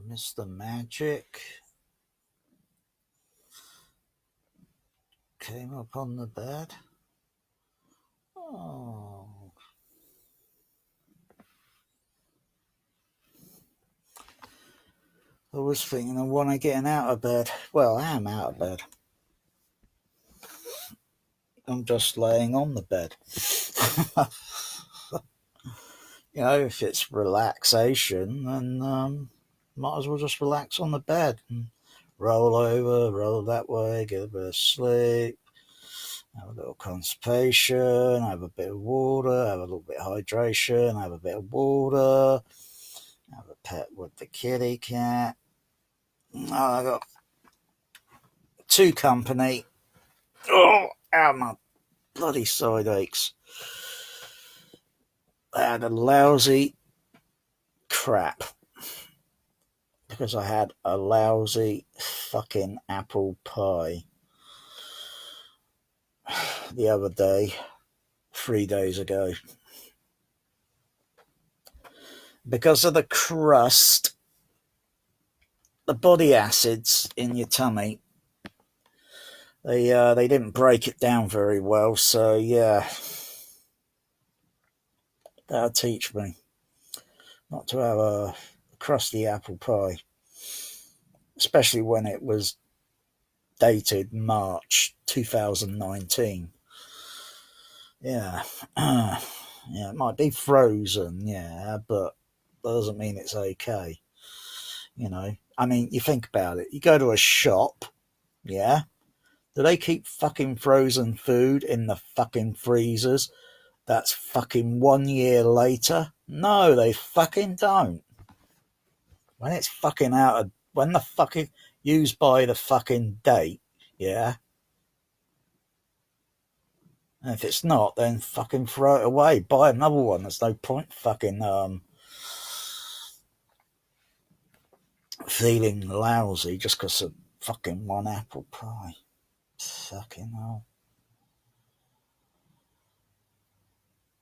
Mr. Magic came up on the bed. Oh. I was thinking of when I'm getting out of bed. Well, I am out of bed. I'm just laying on the bed. If it's relaxation, then might as well just relax on the bed and roll over, roll that way, get a bit of sleep, have a little constipation, have a bit of water, have a little bit of hydration, have a bit of water, have a pet with the kitty cat. I got two company. Oh, ow, my bloody side aches. I had a lousy crap because I had a lousy fucking apple pie the other day, 3 days ago. Because of the crust, the body acids in your tummy, they didn't break it down very well, so yeah, that'll teach me not to have a crusty apple pie, especially when it was dated March 2019. Yeah. Yeah, it might be frozen, yeah, but that doesn't mean it's okay. I mean, you think about it. You go to a shop, yeah? Do they keep fucking frozen food in the fucking freezers? That's fucking 1 year later? No, they fucking don't. When it's fucking when the fucking used by the fucking date, yeah? And if it's not, then fucking throw it away. Buy another one. There's no point fucking feeling lousy just because of fucking one apple pie. Fucking hell.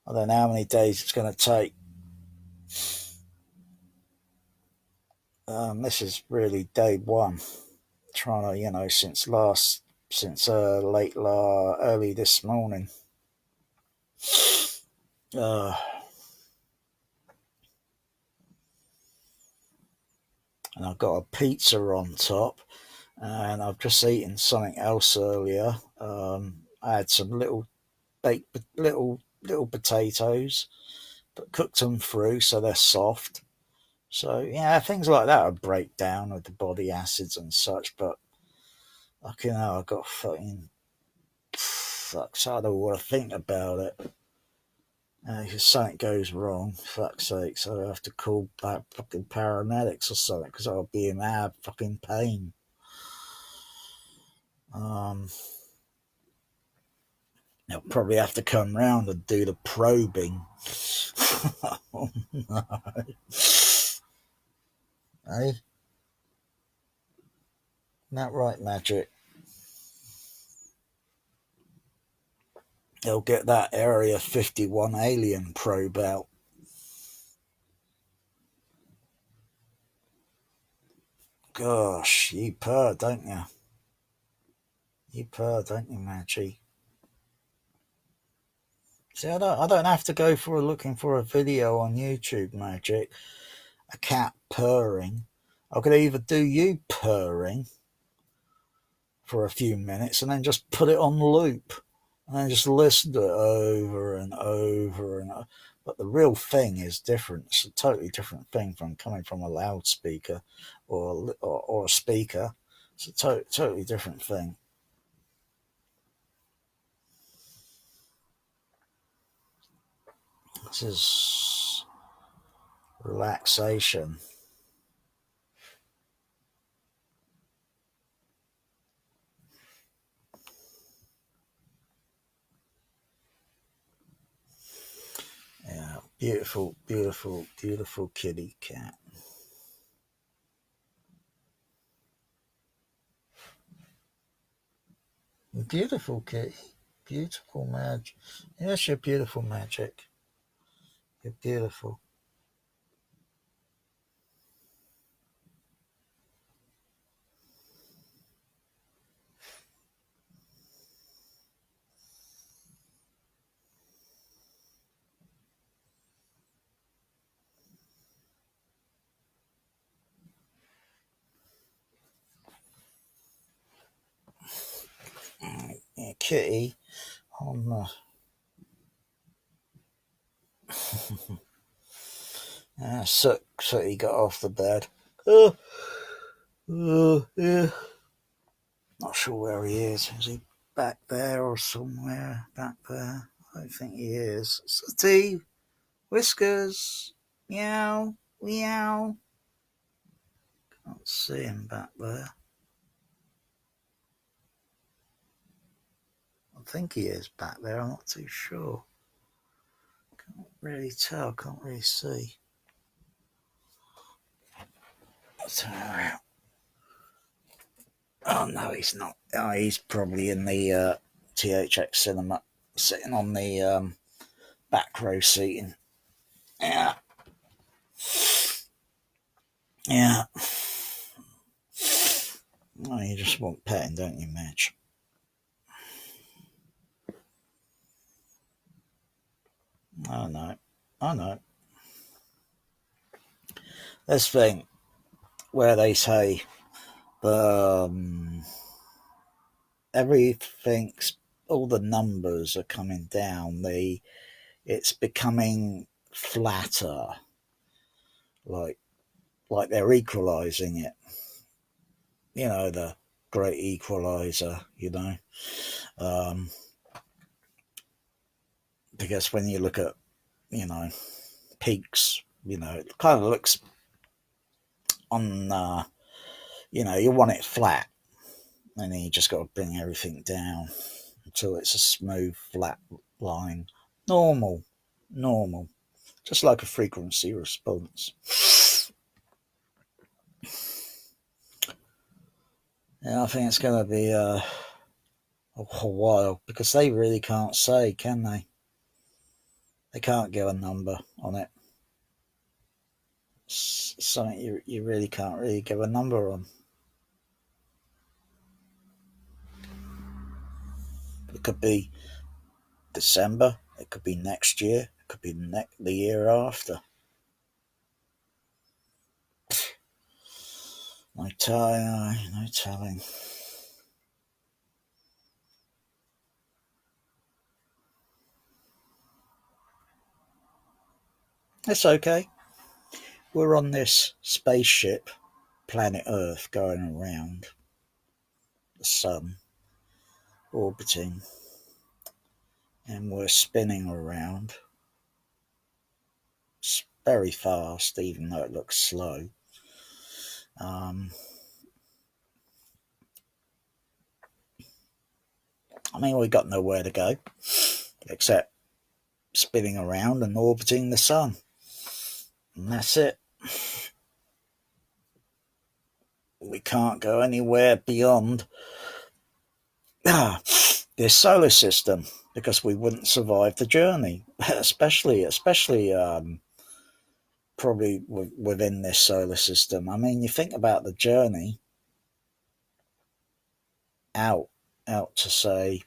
I don't know how many days it's going to take. This is really day one. Trying to, since early this morning. And I've got a pizza on top, and I've just eaten something else earlier. I had some little baked little potatoes, but cooked them through so they're soft. So yeah, things like that would break down with the body acids and such. But fucking hell, I got fucking fucks. I don't know what to think about it. If something goes wrong, fuck's sake, so I have to call back fucking paramedics or something because I'll be in mad fucking pain. They'll probably have to come round and do the probing. Oh no. Hey? Isn't that right, Magic? They'll get that Area 51 alien probe out. Gosh, you purr, don't you? You purr, don't you, Magic? See, I don't have to go looking for a video on YouTube, Magic. A cat purring. I could either do you purring for a few minutes and then just put it on loop and then just listen to it over and over and over. But the real thing is different. It's a totally different thing from coming from a loudspeaker or a speaker. It's a totally different thing. This is relaxation. Yeah, beautiful, beautiful, beautiful kitty cat. Beautiful kitty. Beautiful Magic. Yes, you're beautiful, Magic. You're beautiful. kitty on Sooty got off the bed. Yeah. Not sure where he is. Is he back there or somewhere back there? I don't think he is. Sooty, Whiskers, meow, meow. Can't see him back there. I think he is back there. I'm not too sure. Can't really tell. Can't really see. Oh no, he's not. Oh, he's probably in the THX cinema, sitting on the back row seating. Yeah, yeah. Oh, you just want petting, don't you, Mitch? I know. I know. This thing where they say everything's, all the numbers are coming down. It's becoming flatter, like they're equalising it. You know, the great equaliser. You know, because when you look at, you know, peaks, you know, it kind of looks on. You know, you want it flat, and then you just got to bring everything down until it's a smooth, flat line. Normal, normal, just like a frequency response. Yeah, I think it's going to be a while because they really can't say, can they? They can't give a number on it. It's something you really can't really give a number on. It could be December. It could be next year. It could be the year after. No telling. It's okay. We're on this spaceship, planet Earth, going around the sun, orbiting, and we're spinning around. It's very fast, even though it looks slow. I mean, we've got nowhere to go except spinning around and orbiting the sun. And that's it. We can't go anywhere beyond this solar system because we wouldn't survive the journey, especially probably within this solar system. I mean, you think about the journey out to say,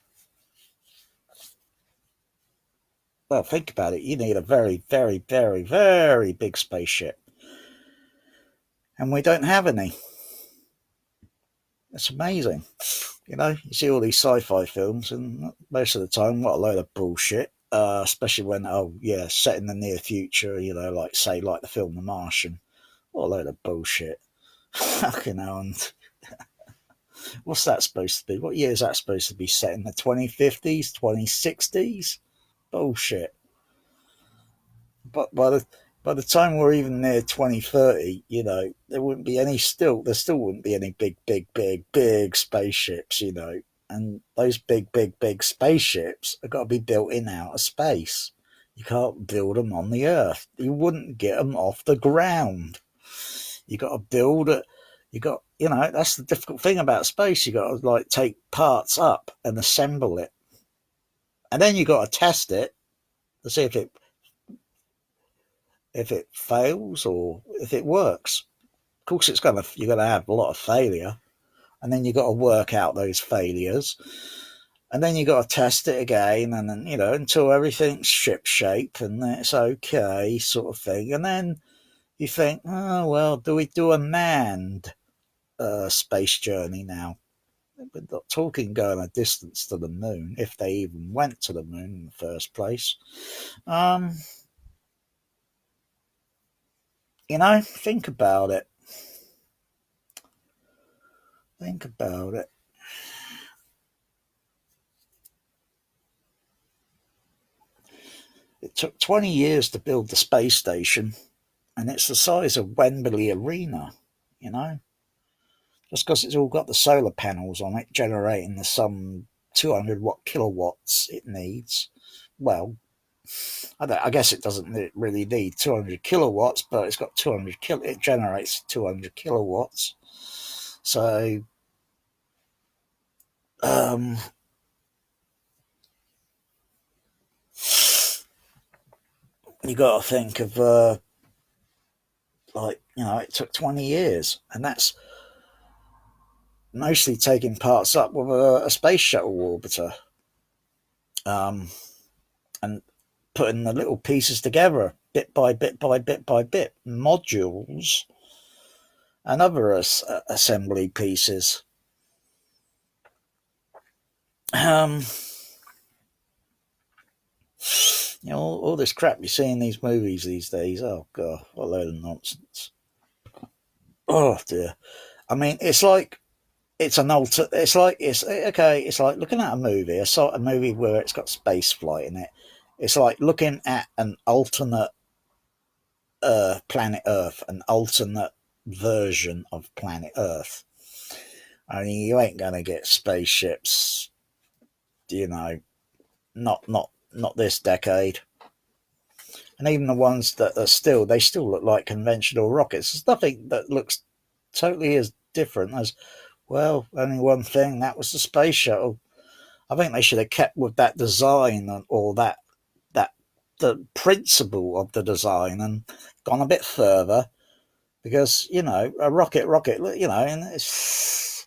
well, think about it. You need a very, very, very, very big spaceship, and we don't have any. It's amazing. You know, you see all these sci-fi films, and most of the time, what a load of bullshit. Especially when, set in the near future, you know, like say, like the film The Martian. What a load of bullshit. Fucking hell. And what's that supposed to be? What year is that supposed to be set in? The 2050s, 2060s? Bullshit. But by the time we're even near 2030, you know, there still wouldn't be any big spaceships, you know. And those big spaceships have got to be built in outer space. You can't build them on the Earth. You wouldn't get them off the ground. You got to build it. You know, that's the difficult thing about space. You got to like take parts up and assemble it, and then you got to test it to see if it fails or if it works. Of course, you're gonna have a lot of failure, and then you got to work out those failures, and then you got to test it again, and then, you know, until everything's ship shape and it's okay, sort of thing. And then you think, oh well, do we do a manned space journey now? We're not talking going a distance to the moon, if they even went to the moon in the first place. Um, think about it. Think about it. It took 20 years to build the space station, and it's the size of Wembley Arena, you know? Just because it's all got the solar panels on it generating the some 200 watt kilowatts it needs. Well, I guess it doesn't really need 200 kilowatts, but it's got 200 it generates 200 kilowatts. So, um, you got to think of it took 20 years, and that's mostly taking parts up with a space shuttle orbiter, um, and putting the little pieces together bit by bit by bit by bit, modules and other assembly pieces. Um, all this crap you see in these movies these days. Oh god, what a load of nonsense! Oh dear. I mean, it's like it's an alter. It's like it's okay. It's like looking at a movie. I saw a movie where it's got space flight in it. It's like looking at an alternate planet Earth, an alternate version of planet Earth. I mean, you ain't gonna get spaceships, you know, not this decade. And even the ones that are they still look like conventional rockets. There's nothing that looks totally as different as, well, only one thing, that was the space shuttle. I think they should have kept with that design or that the principle of the design and gone a bit further, because a rocket, and it's,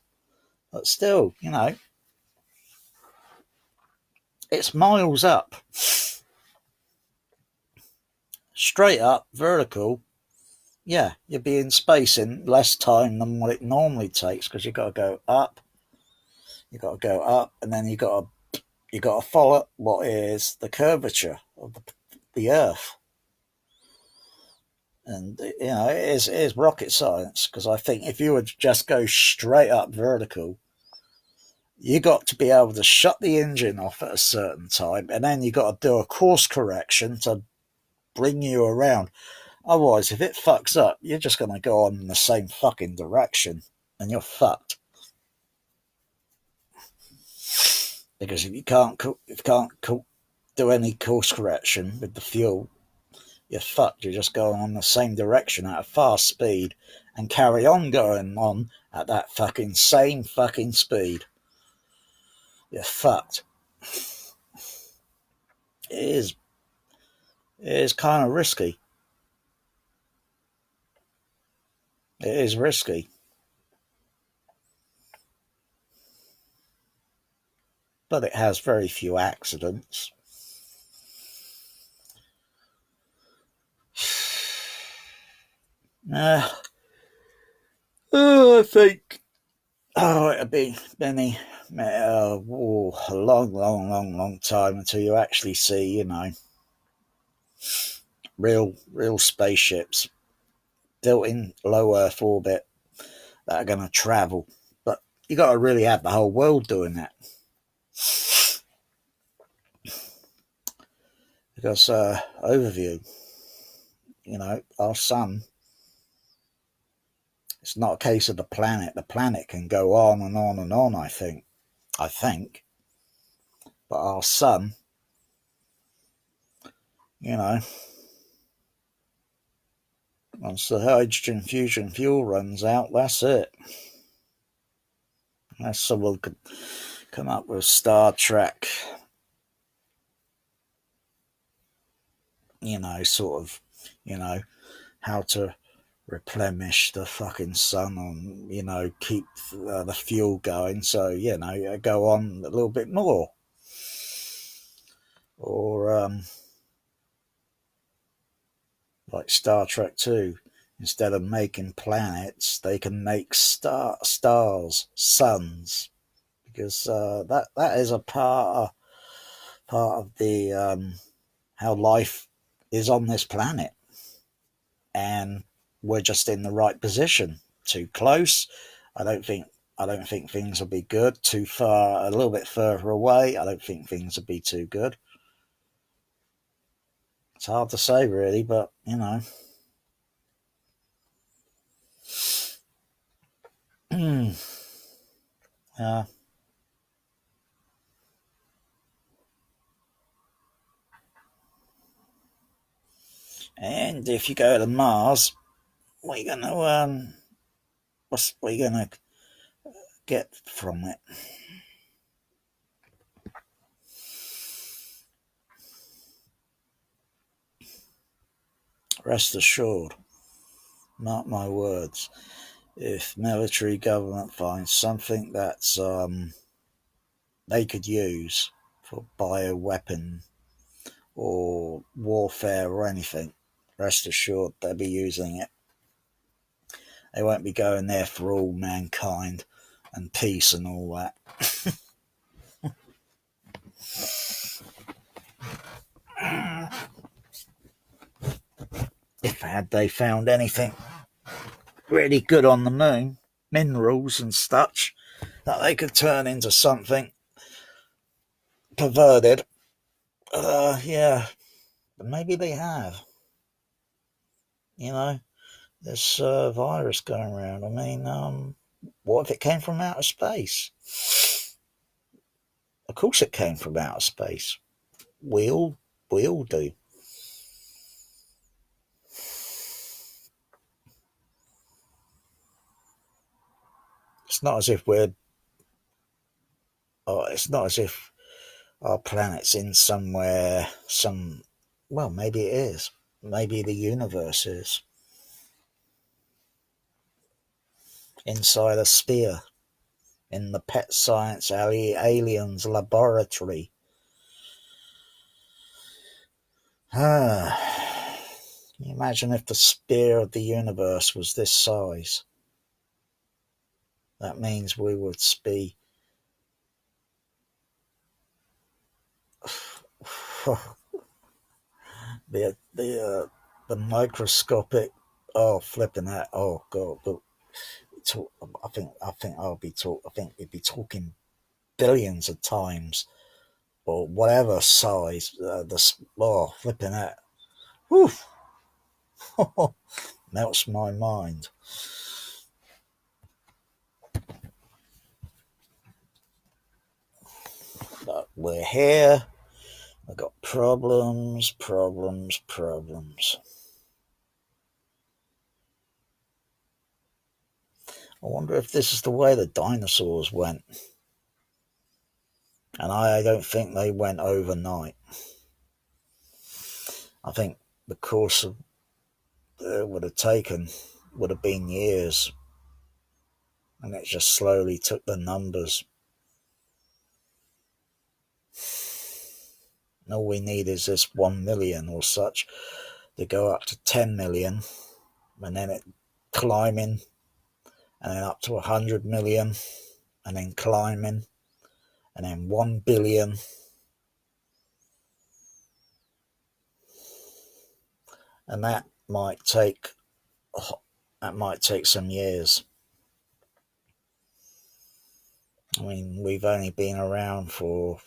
but still, it's miles up, straight up, vertical. Yeah, you'll be in space in less time than what it normally takes, because you got to go up, and then you got to follow what is the curvature of the Earth. And it is rocket science, because I think if you would just go straight up vertical, you got to be able to shut the engine off at a certain time, and then you got to do a course correction to bring you around. Otherwise, if it fucks up, you're just going to go on in the same fucking direction, and you're fucked. Because if you can't do any course correction with the fuel, you're fucked. You're just going on the same direction at a fast speed and carry on going on at that same fucking speed. You're fucked. It is kind of risky. It is risky. But it has very few accidents. I think it'd be a long time until you actually see, real spaceships built in low Earth orbit that are going to travel. But you got to really have the whole world doing that. Because, overview, our sun, it's not a case of the planet. The planet can go on and on and on, I think. But our sun, once the hydrogen fusion fuel runs out, that's it. Unless someone could come up with Star Trek, sort of, how to replenish the fucking sun and, keep the fuel going. So, go on a little bit more. Or, like Star Trek 2, instead of making planets, they can make stars, suns. because that is a part of the how life is on this planet, and we're just in the right position. Too close, I don't think. I don't think things will be good. Too far, a little bit further away, I don't think things will be too good. It's hard to say, really, but you know. Yeah. And if you go to Mars, what are you gonna what are you gonna get from it? Rest assured, mark my words. If military government finds something that's they could use for bioweapon or warfare or anything, rest assured they'll be using it. They won't be going there for all mankind and peace and all that. If had they found anything really good on the moon, minerals and such, that they could turn into something perverted, yeah, but maybe they have. You know, this virus going around. I mean, what if it came from outer space? Of course, it came from outer space. We all do. It's not as if we're. It's not as if our planet's in somewhere. Well, maybe it is. Maybe the universe is inside a sphere in the Pet Science Aliens laboratory. Can you imagine if the sphere of the universe was this size? That means we would be the microscopic. Oh, flipping that! Oh god! But I think we'd be talking billions of times or whatever size. Flipping that! Whew, melts my mind. But we're here. We've got problems, problems, problems. I wonder if this is the way the dinosaurs went. And I don't think they went overnight. I think the course of it would have been years. And it just slowly took the numbers. And all we need is this 1 million or such to go up to 10 million, and then it climbing, and then up to 100 million, and then climbing, and then 1 billion. And that might take some years. I mean, we've only been around for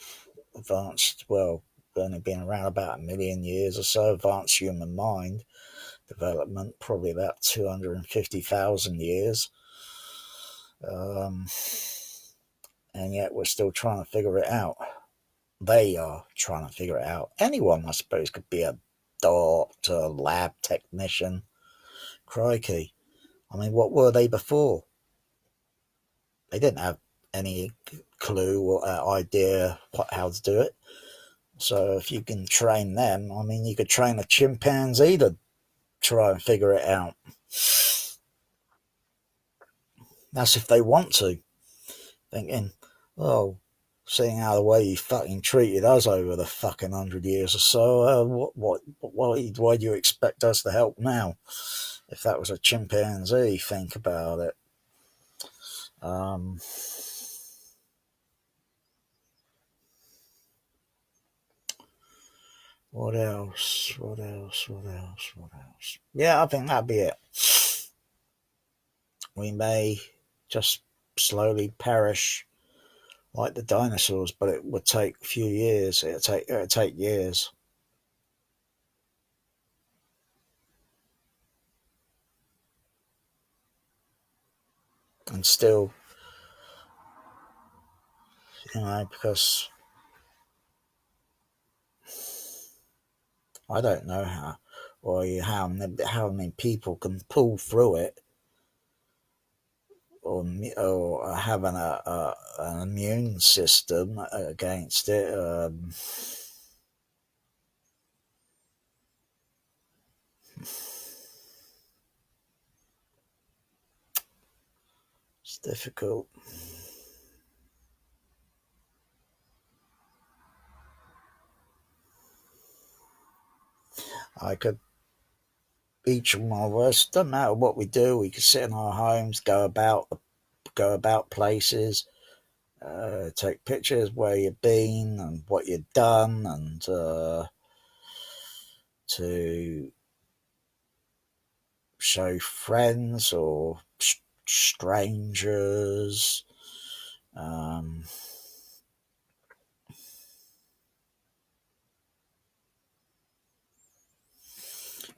we've only been around about 1 million years or so. Advanced human mind development, probably about 250,000 years. And yet we're still trying to figure it out. They are trying to figure it out. Anyone, I suppose, could be a doctor, lab technician. Crikey. I mean, what were they before? They didn't have any clue or idea how to do it. So if you can train them, I mean, you could train a chimpanzee to try and figure it out. That's if they want to. Thinking, oh, seeing how the way you fucking treated us over the fucking 100 years or so, why do you expect us to help now? If that was a chimpanzee, think about it. What else? What else? What else? What else? Yeah, I think that'd be it. We may just slowly perish like the dinosaurs, but it would take a few years. It'd take years. And still, because I don't know how many people can pull through it, or have an immune system against it. It's difficult. I could each one of us, doesn't matter what we do, we could sit in our homes, go about places, take pictures where you've been and what you've done, and to show friends or strangers. Um,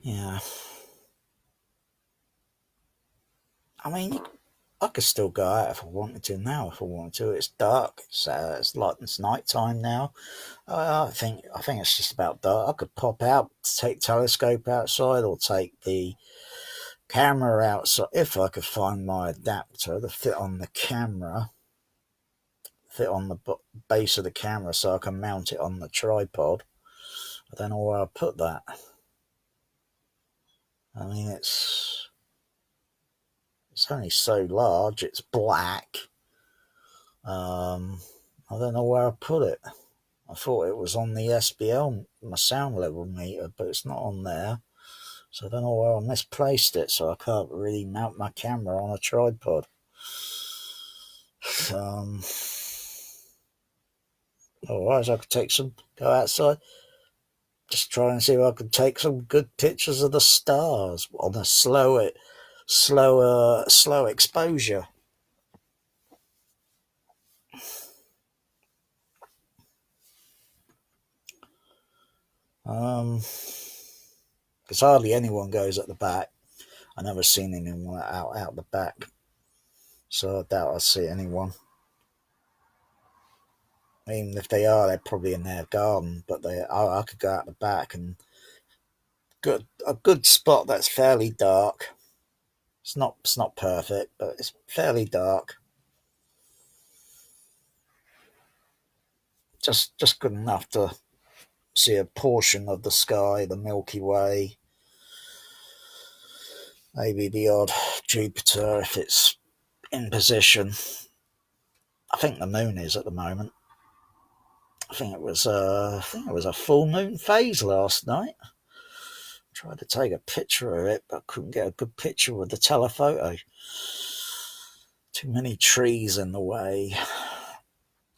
yeah, I mean, I could still go out if I wanted to now. If I wanted to, it's dark. It's like it's night time now. I think it's just about dark. I could pop out, take telescope outside, or take the camera outside if I could find my adapter to fit on the camera, fit on the base of the camera, so I can mount it on the tripod. I don't know where I put that. I mean, it's only so large. It's black. I don't know where I put it. I thought it was on the SBL, my sound level meter, but it's not on there. So I don't know where I misplaced it, so I can't really mount my camera on a tripod. Um, Otherwise, I could go outside, just try and see if I could take some good pictures of the stars on a slow exposure. Because hardly anyone goes at the back. I never seen anyone out the back, so I doubt I'll see anyone. Even if they are, they're probably in their garden. But I could go out the back and a good spot that's fairly dark. It's not perfect, but it's fairly dark. Just good enough to see a portion of the sky, the Milky Way, maybe the odd Jupiter if it's in position. I think the moon is at the moment. I think it was a full moon phase last night. Tried to take a picture of it, but couldn't get a good picture with the telephoto. Too many trees in the way.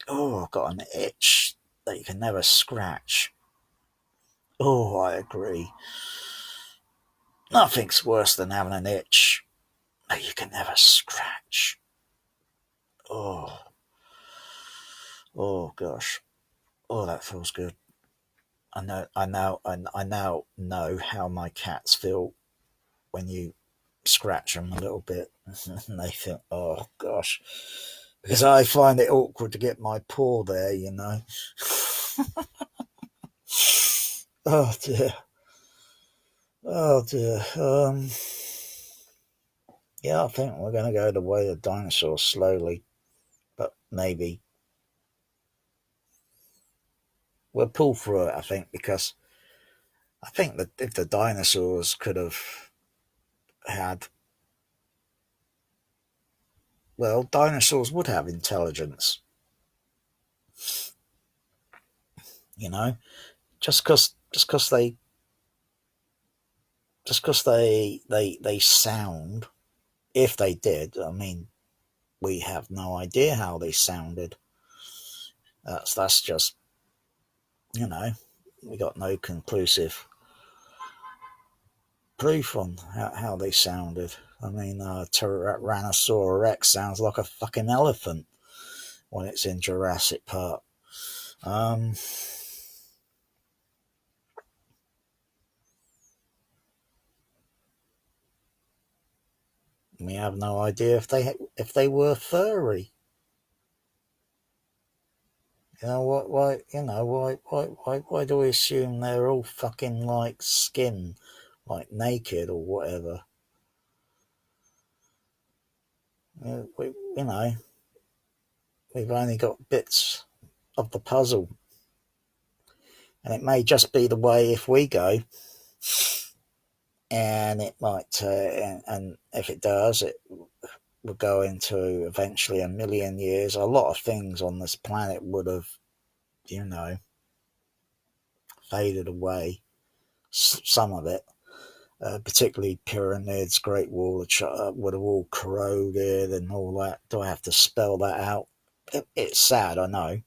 Oh, I've got an itch that you can never scratch. Oh, I agree. Nothing's worse than having an itch that you can never scratch. Oh, oh gosh. Oh, that feels good. I now know how my cats feel when you scratch them a little bit, and they think, "Oh gosh," because I find it awkward to get my paw there. Oh dear. Oh dear. Yeah, I think we're going to go the way of dinosaurs slowly, but maybe we'll pull through it. I think because I think that if the dinosaurs could have had, well, dinosaurs would have intelligence. You know, just because they sound. If they did, I mean, we have no idea how they sounded. That's just you know we got no conclusive proof on how they sounded. I mean, Tyrannosaurus Rex sounds like a fucking elephant when it's in Jurassic Park. We have no idea if they were furry. You know what? Why? You know why? Why do we assume they're all fucking like skin, like naked or whatever? You know, we've only got bits of the puzzle, and it may just be the way if we go, and it might, and if it does, it will go into eventually a million years. A lot of things on this planet would have, you know, faded away. Some of it. Particularly pyramids, Great Wall of China would have all corroded and all that. Do I have to spell that out? It's sad, I know.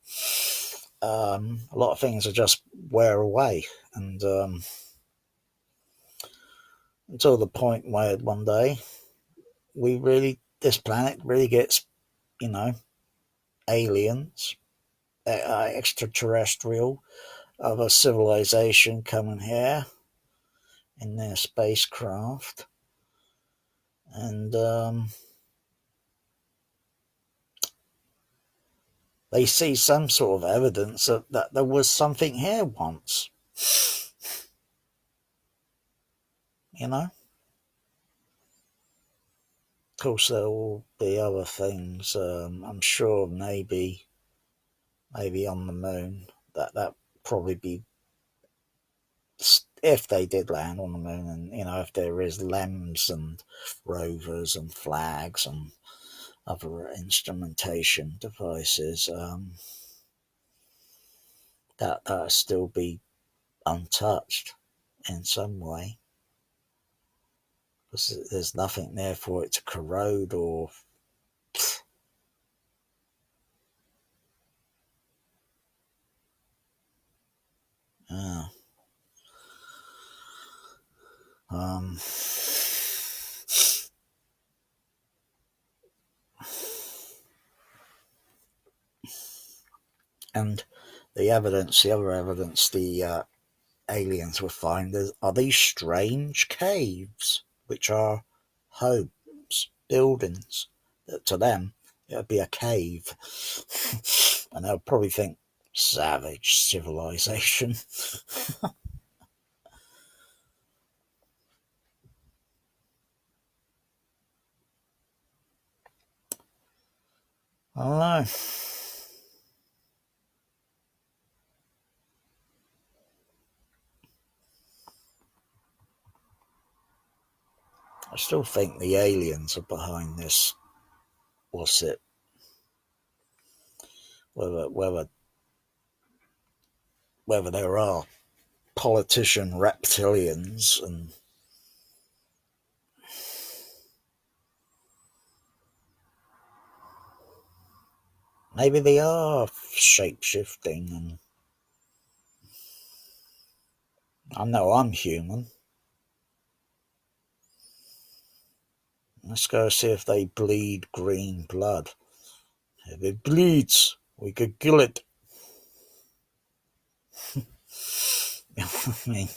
A lot of things are just wear away, and until the point where one day this planet really gets, you know, aliens, extraterrestrial, of a civilization coming here in their spacecraft, and they see some sort of evidence that there was something here once. You know? Of course, there will be other things. I'm sure maybe on the moon. That probably be if they did land on the moon, and you know if there is LEMs and rovers and flags and other instrumentation devices, that still be untouched in some way. There's nothing there for it to corrode or. Uh, um, and the other evidence the aliens will find are these strange caves, which are homes, buildings. That to them, it would be a cave. And they'll probably think, savage civilization. I don't know. I still think the aliens are behind this. What's it? Whether there are politician reptilians and maybe they are shape shifting, and I know I'm human. Let's go see if they bleed green blood. If it bleeds, we could kill it. I mean,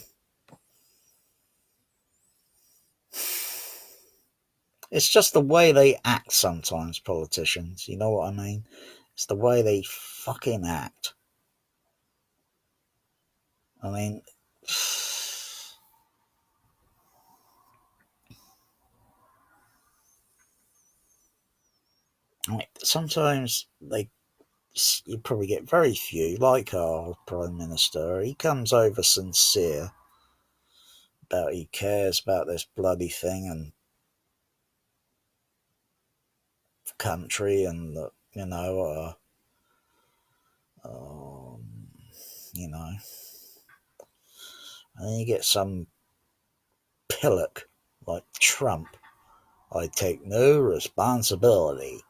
it's just the way they act sometimes, politicians. You know what I mean? It's the way they fucking act. I mean, sometimes you probably get very few, like our Prime Minister. He comes over sincere about he cares about this bloody thing and the country and the, um, you know, and then you get some pillock like Trump. I take no responsibility.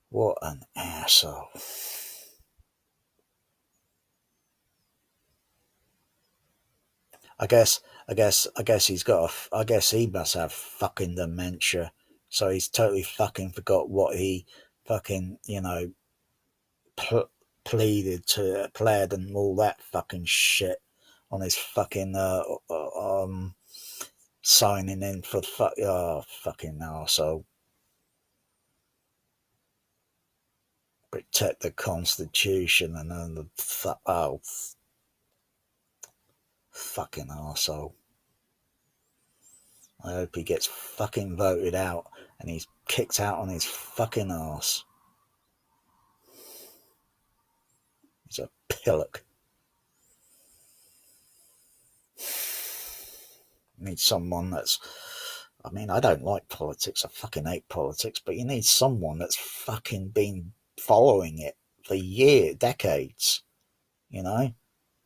What an asshole. I guess he's got. I guess he must have fucking dementia. So he's totally fucking forgot what he fucking pl- pled and all that fucking shit on his fucking signing in for fucking arsehole. Protect the Constitution and then fucking arsehole. I hope he gets fucking voted out and he's kicked out on his fucking arse. He's a pillock. Need someone that's. I mean, I don't like politics. I fucking hate politics. But you need someone that's fucking been following it for decades. You know,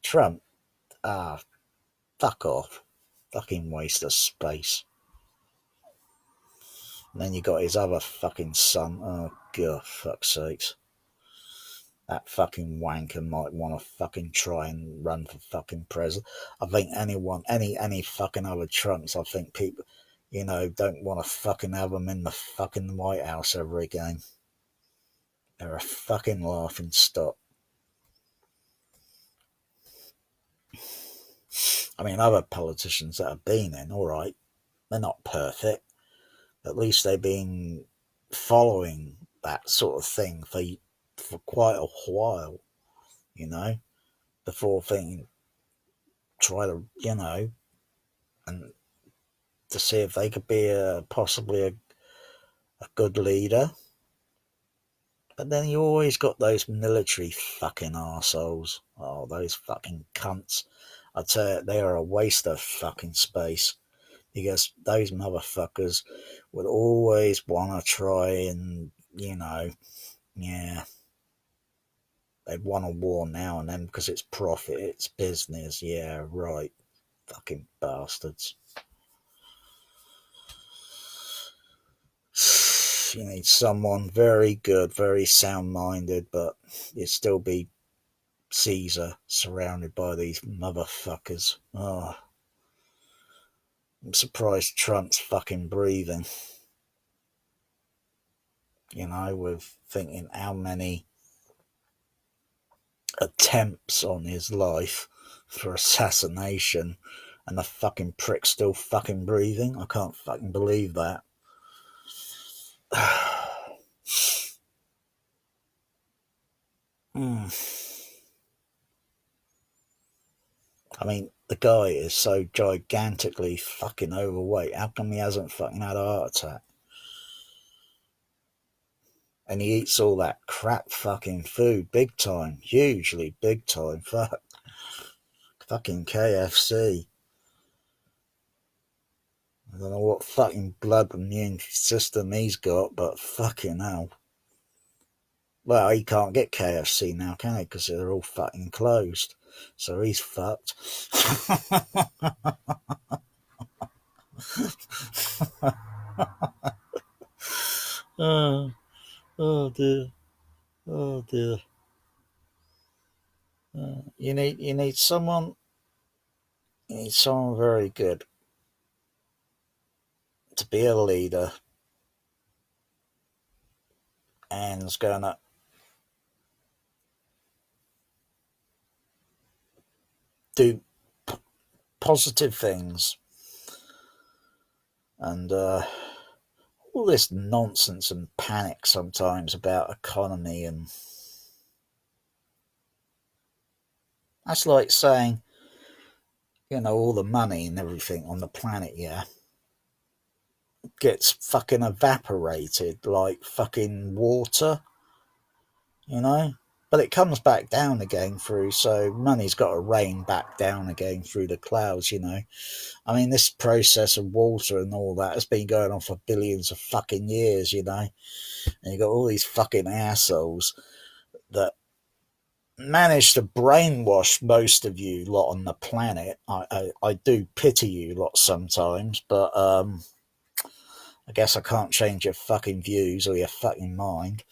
Trump. Ah, fuck off. Fucking waste of space. And then you got his other fucking son. Oh god, fuck's sakes. That fucking wanker might want to fucking try and run for fucking president. I think anyone, any fucking other Trumps, I think people, don't want to fucking have them in the fucking White House ever again. They're a fucking laughing stock. I mean, other politicians that have been in, all right, they're not perfect. At least they've been following that sort of thing for quite a while, before thinking, try to, and to see if they could be possibly a good leader. But then you always got those military fucking arseholes. Oh, those fucking cunts. I tell you, they are a waste of fucking space. Because those motherfuckers would always want to try and, yeah, they'd want a war now and then because it's profit, it's business. Yeah, right. Fucking bastards. You need someone very good, very sound-minded, but you'd still be Caesar surrounded by these motherfuckers. Oh, I'm surprised Trump's fucking breathing. With thinking how many attempts on his life for assassination and the fucking prick's still fucking breathing. I can't fucking believe that. I mean, the guy is so gigantically fucking overweight. How come he hasn't fucking had a heart attack? And he eats all that crap fucking food, big time, hugely big time. Fucking KFC. I don't know what fucking blood immune system he's got, but fucking hell. Well, he can't get KFC now, can he? Because they're all fucking closed. So he's fucked. oh, oh dear. Oh dear. You need someone. You need someone very good to be a leader, and is going to do positive things, and all this nonsense and panic sometimes about economy, and that's like saying, all the money and everything on the planet, yeah, gets fucking evaporated like fucking water, But it comes back down again through, so money's got to rain back down again through the clouds. I mean, this process of water and all that has been going on for billions of fucking years, And you got all these fucking assholes that manage to brainwash most of you lot on the planet. I do pity you lot sometimes, but I guess I can't change your fucking views or your fucking mind.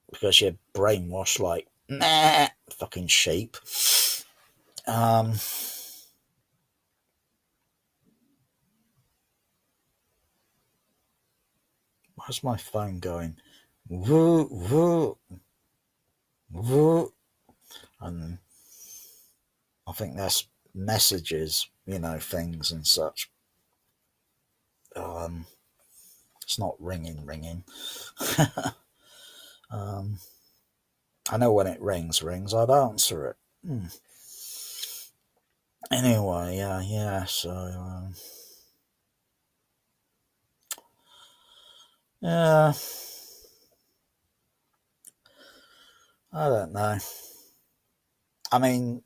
Because you're brainwashed like, nah, fucking sheep. Where's my phone going? Woo, woo, woo. And I think that's messages, things and such. It's not ringing. I know when it rings, I'd answer it. Anyway, yeah, so, yeah, I don't know. I mean,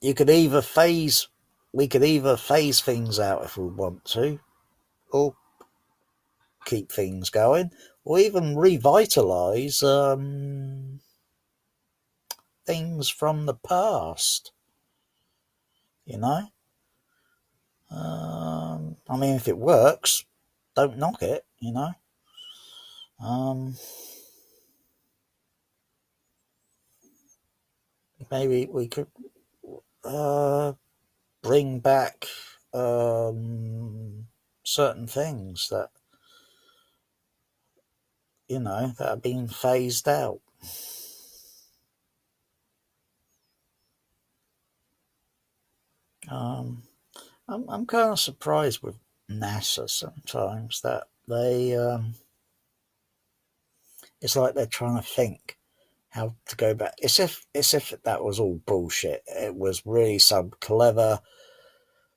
we could either phase things out if we want to, or keep things going, or even revitalize things from the past. You know, I mean, if it works, don't knock it. Um, Maybe we could uh, bring back certain things that that are being phased out. Um, I'm kind of surprised with NASA sometimes that they it's like they're trying to think how to go back. It's if that was all bullshit. It was really some clever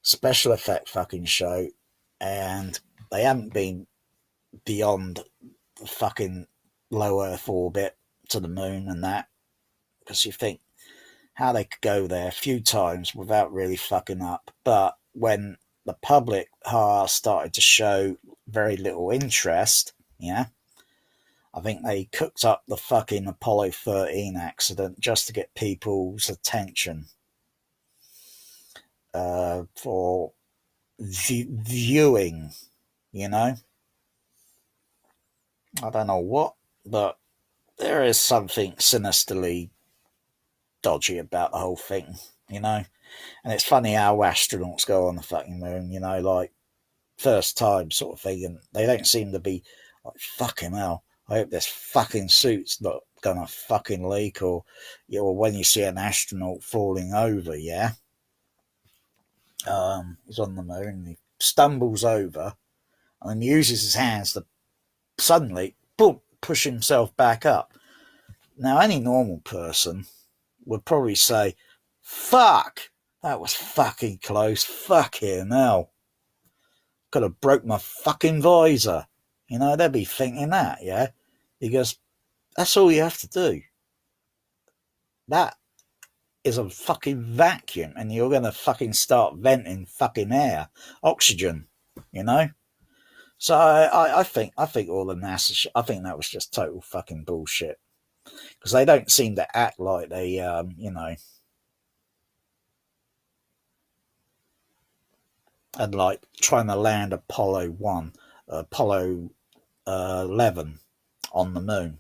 special effect fucking show, and they haven't been beyond the fucking low Earth orbit to the moon and that. Because you think how they could go there a few times without really fucking up. But when the public started to show very little interest, yeah, I think they cooked up the fucking Apollo 13 accident just to get people's attention for viewing, you know? I don't know what, but there is something sinisterly dodgy about the whole thing, you know? And it's funny how astronauts go on the fucking moon, like first time sort of thing, and they don't seem to be like, fucking hell, I hope this fucking suit's not gonna fucking leak, or when you see an astronaut falling over, yeah, he's on the moon and he stumbles over and then uses his hands to suddenly boom push himself back up. Now any normal person would probably say, fuck, that was fucking close, fucking hell, could have broke my fucking visor. They'd be thinking that, yeah? Because that's all you have to do. That is a fucking vacuum, and you're going to fucking start venting fucking air, oxygen, you know? So I think all the NASA shit, I think that was just total fucking bullshit. Because they don't seem to act like they, and like trying to land Apollo 1, Apollo 11 on the moon.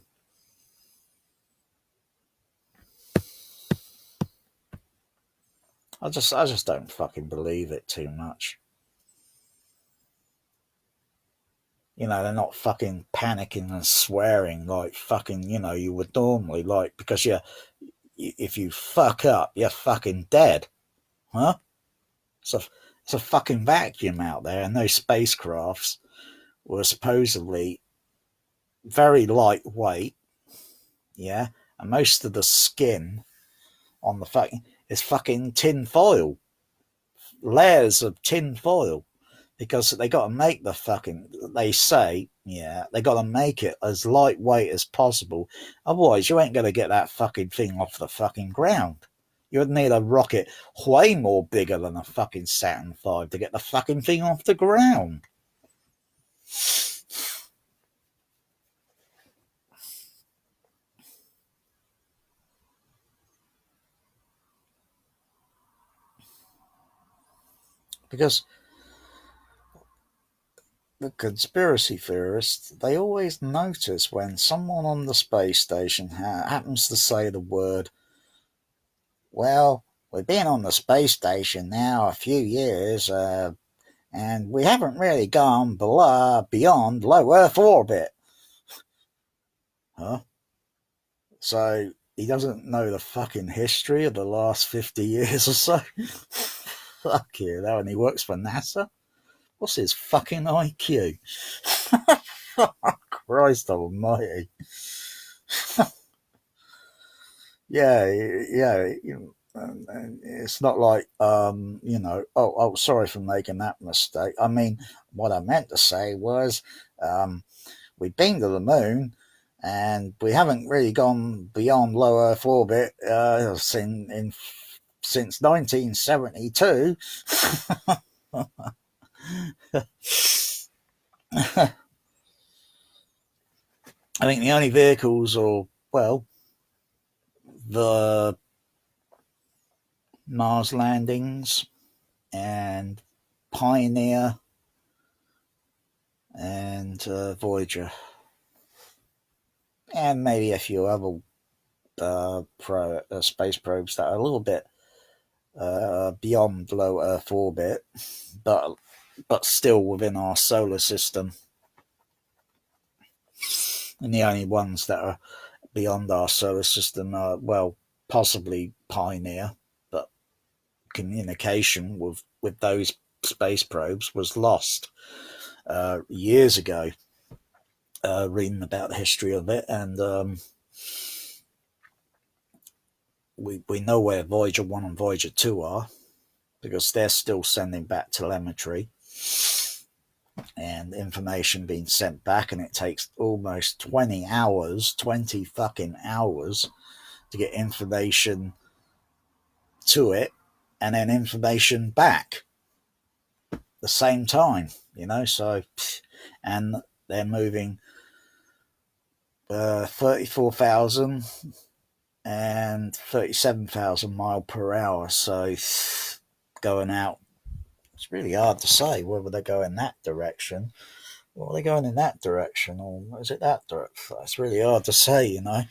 I just don't fucking believe it too much. They're not fucking panicking and swearing like fucking, you would normally, like, because if you fuck up, you're fucking dead. Huh? So it's a fucking vacuum out there, and those spacecrafts were supposedly very lightweight, yeah, and most of the skin on the fucking is fucking tin foil, layers of tin foil, because they got to make the fucking, they say, yeah, they got to make it as lightweight as possible. Otherwise, you ain't going to get that fucking thing off the fucking ground. You would need a rocket way more bigger than a fucking Saturn V to get the fucking thing off the ground. Because the conspiracy theorists, they always notice when someone on the space station happens to say the word, well, we've been on the space station now a few years, and we haven't really gone beyond low Earth orbit. Huh? So he doesn't know the fucking history of the last 50 years or so? Fuck you, that, and he works for NASA? What's his fucking IQ? Christ almighty. Yeah, yeah. It's not like, sorry for making that mistake. I mean, what I meant to say was, um, we've been to the moon and we haven't really gone beyond low Earth orbit since 1972. I think the only vehicles, or, well, the Mars landings and Pioneer and Voyager, and maybe a few other space probes that are a little bit beyond low Earth orbit, but still within our solar system. And the only ones that are beyond our solar system are, well, possibly Pioneer, but communication with those space probes was lost years ago. Reading about the history of it, and we know where Voyager 1 and Voyager 2 are, because they're still sending back telemetry and information being sent back, and it takes almost 20 fucking hours to get information to it and then information back the same time, so, and they're moving 34,000 and 37,000 mile per hour, so going out, it's really hard to say whether they're going that direction, or they're going in that direction, or is it that direction? It's really hard to say, they're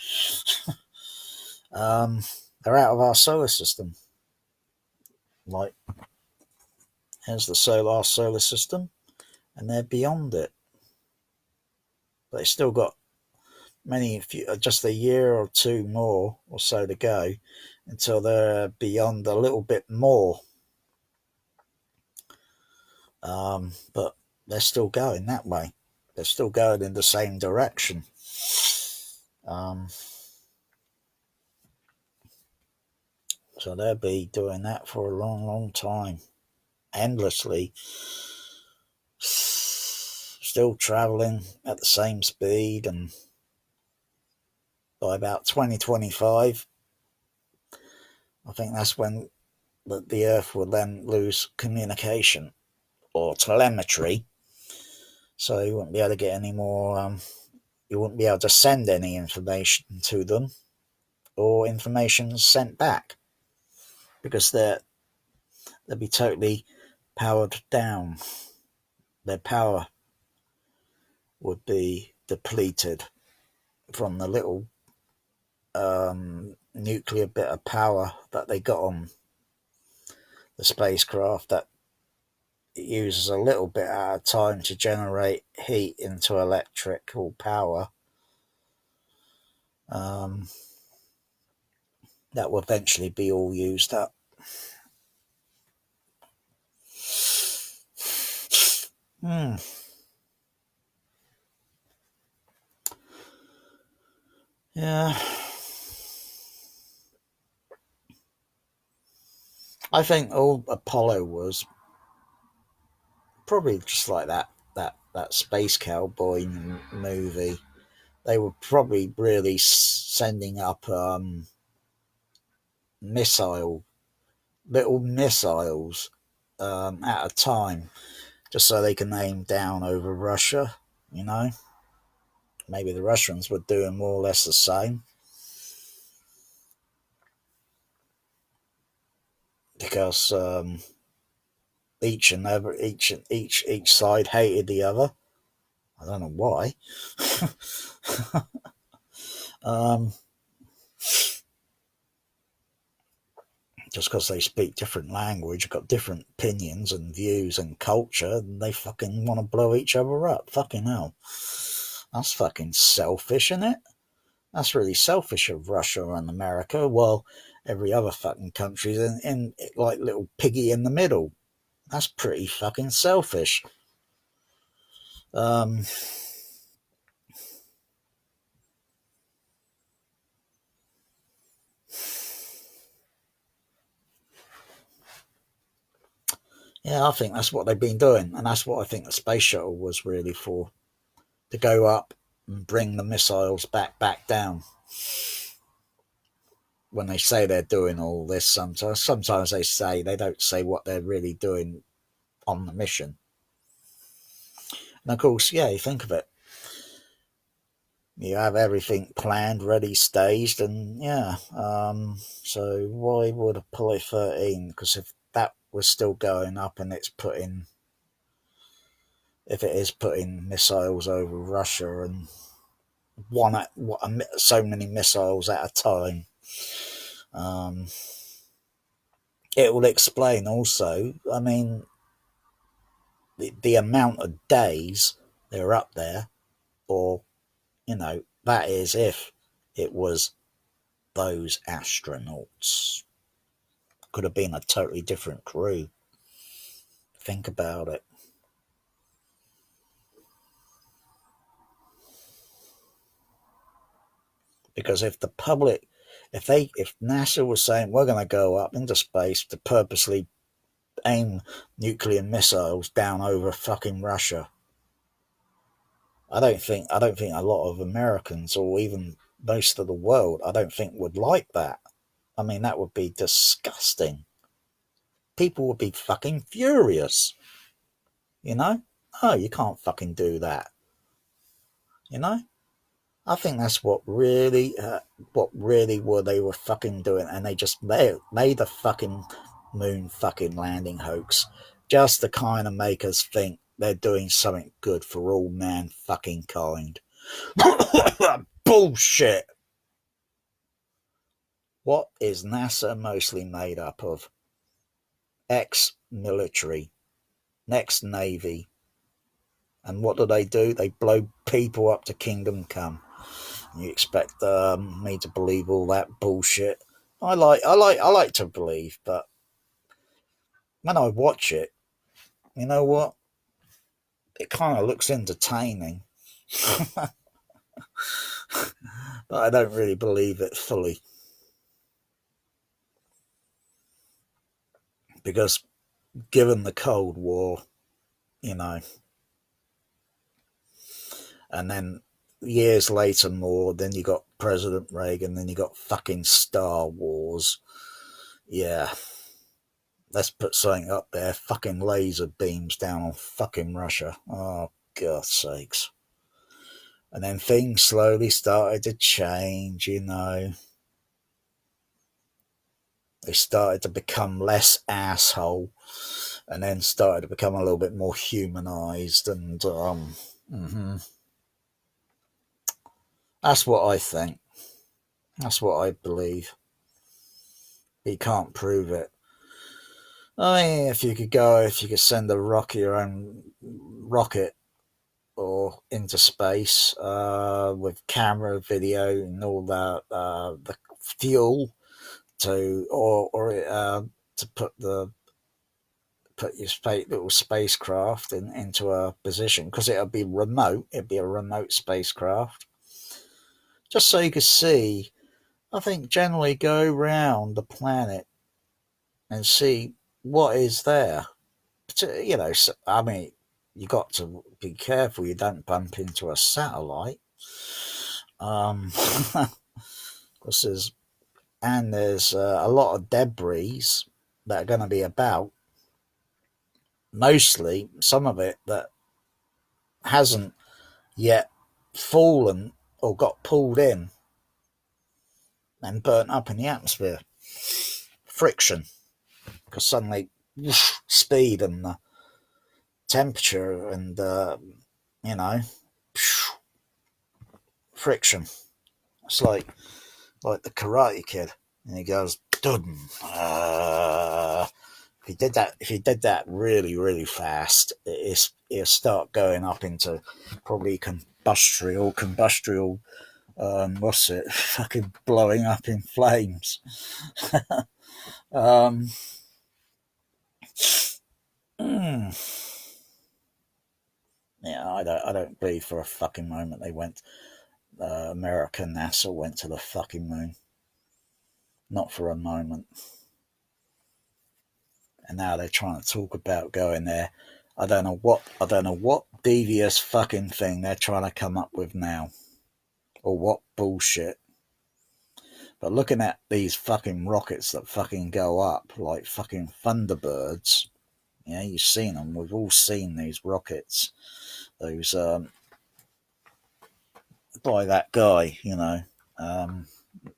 out of our solar system. Like, here's the solar system, and they're beyond it. But they still got just a year or two more or so to go until they're beyond a little bit more. But they're still going that way. They're still going in the same direction. So they'll be doing that for a long, long time, endlessly, still traveling at the same speed, and by about 2025, I think that's when the Earth will then lose communication or telemetry, so you won't be able to get any more, you wouldn't be able to send any information to them, or information sent back, because they'll be totally powered down. Their power would be depleted from the little nuclear bit of power that they got on the spacecraft, that it uses a little bit at a time to generate heat into electrical power. That will eventually be all used up. Yeah. I think all Apollo was probably just like that Space Cowboy movie. They were probably really sending up little missiles at a time, just so they can aim down over Russia. Maybe the Russians were doing more or less the same, because each side hated the other. I don't know why. um, just because they speak different language, got different opinions and views and culture, and they fucking want to blow each other up. Fucking hell. That's fucking selfish, isn't it? That's really selfish of Russia and America, while every other fucking country's in like little piggy in the middle. That's pretty fucking selfish. Um, yeah, I think that's what they've been doing, and that's what I think the space shuttle was really for, to go up and bring the missiles back down. When they say they're doing all this, sometimes they don't say what they're really doing on the mission. And of course, yeah, you think of it, you have everything planned, ready, staged, and yeah. So why would Apollo 13? Because if that was still going up and if it is putting missiles over Russia and so many missiles at a time, um, it will explain also. I mean, the amount of days they're up there, or that is if it was those astronauts. Could have been a totally different crew. Think about it. Because if NASA was saying we're going to go up into space to purposely aim nuclear missiles down over fucking Russia, I don't think a lot of Americans, or even most of the world, I don't think would like that. I mean, that would be disgusting. People would be fucking furious. You know? Oh, you can't fucking do that. You know? I think that's what really were they were fucking doing, and they just made the fucking moon fucking landing hoax, just to kind of make us think they're doing something good for all man fucking kind. Bullshit. What is NASA mostly made up of? Ex-military, ex-navy, and what do? They blow people up to kingdom come. You expect me to believe all that bullshit? I like to believe, but when I watch it, you know what? It kind of looks entertaining, but I don't really believe it fully, because given the Cold War, you know, and then years later more, then you got President Reagan, then you got fucking Star Wars. Yeah, let's put something up there. Fucking laser beams down on fucking Russia. Oh, God's sakes. And then things slowly started to change, you know. They started to become less asshole, and then started to become a little bit more humanized, and that's what I think. That's what I believe. You can't prove it. I mean, if you could send a rocket, your own rocket, or into space, with camera, video, and all that, the fuel to put your little spacecraft into a position, because it'll be remote. It'd be a remote spacecraft, just so you could see. I think generally go around the planet and see what is there. I mean, you got to be careful you don't bump into a satellite. Because there's a lot of debris that are going to be about. Mostly, some of it that hasn't yet fallen or got pulled in and burnt up in the atmosphere. Friction, because suddenly speed and the temperature and you know, friction. It's like the Karate Kid, and he goes, "Dun." If he did that really, really fast, it'll start going up into probably combustrial. What's it? Fucking blowing up in flames. Um, yeah, I don't believe for a fucking moment they went. America NASA went to the fucking moon. Not for a moment. And now they're trying to talk about going there. I don't know what devious fucking thing they're trying to come up with now, or what bullshit. But looking at these fucking rockets that fucking go up like fucking Thunderbirds, yeah, you've seen them. We've all seen these rockets. Those by that guy,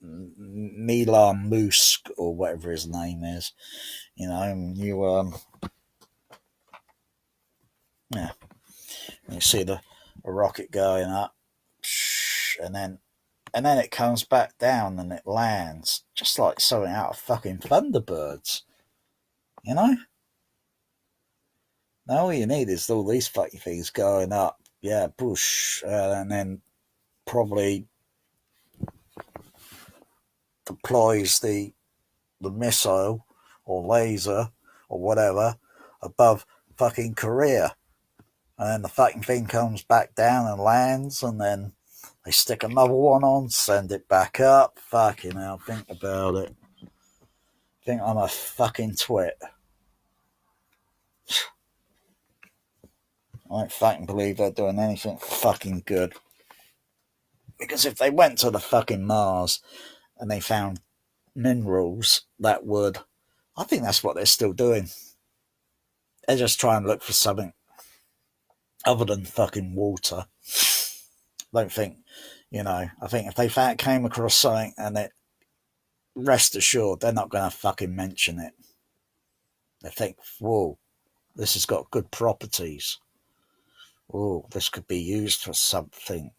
Milan Musk or whatever his name is. Yeah, you see the a rocket going up, and then it comes back down and it lands just like something out of fucking Thunderbirds. You know? Now all you need is all these fucking things going up, yeah, push, and then probably deploys the missile or laser or whatever above fucking Korea. And then the fucking thing comes back down and lands, and then they stick another one on, send it back up. Fucking hell, think about it. Think I'm a fucking twit. I don't fucking believe they're doing anything fucking good. Because if they went to the fucking Mars and they found minerals that would, I think that's what they're still doing. They're just trying to look for something other than fucking water. I don't think, I think if they came across something and it, rest assured, they're not going to fucking mention it. They think, whoa, this has got good properties. Oh, this could be used for something.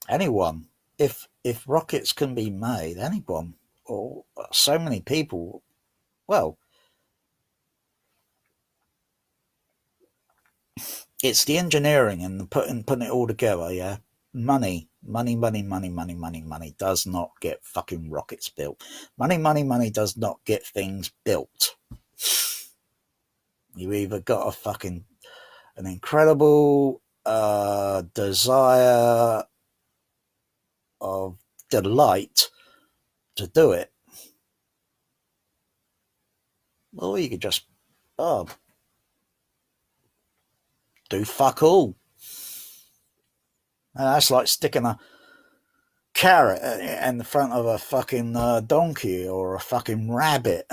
Anyone, if rockets can be made, anyone or so many people, well, it's the engineering and the putting it all together. Yeah, money does not get fucking rockets built. Money does not get things built. You either got an incredible desire of delight to do it, or you could just do fuck all. And that's like sticking a carrot in the front of a fucking donkey or a fucking rabbit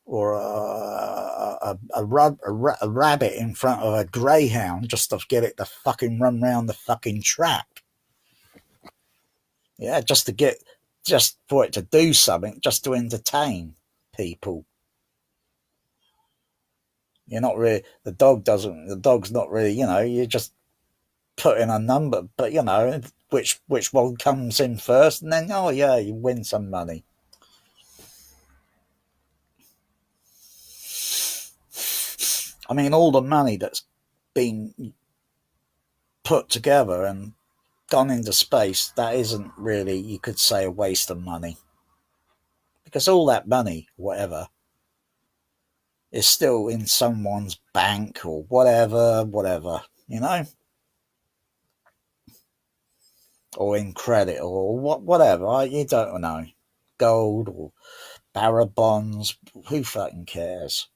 or a rabbit in front of a greyhound just to get it to fucking run round the fucking trap. Yeah, just for it to do something, just to entertain people. You're not really, the dog's not really, you're just putting a number, but which one comes in first, and then, oh yeah, you win some money. I mean, all the money that's been put together and gone into space, that isn't really, you could say, a waste of money. Because all that money, whatever, is still in someone's bank or whatever, or in credit or whatever. You don't know. Gold or barra bonds, who fucking cares?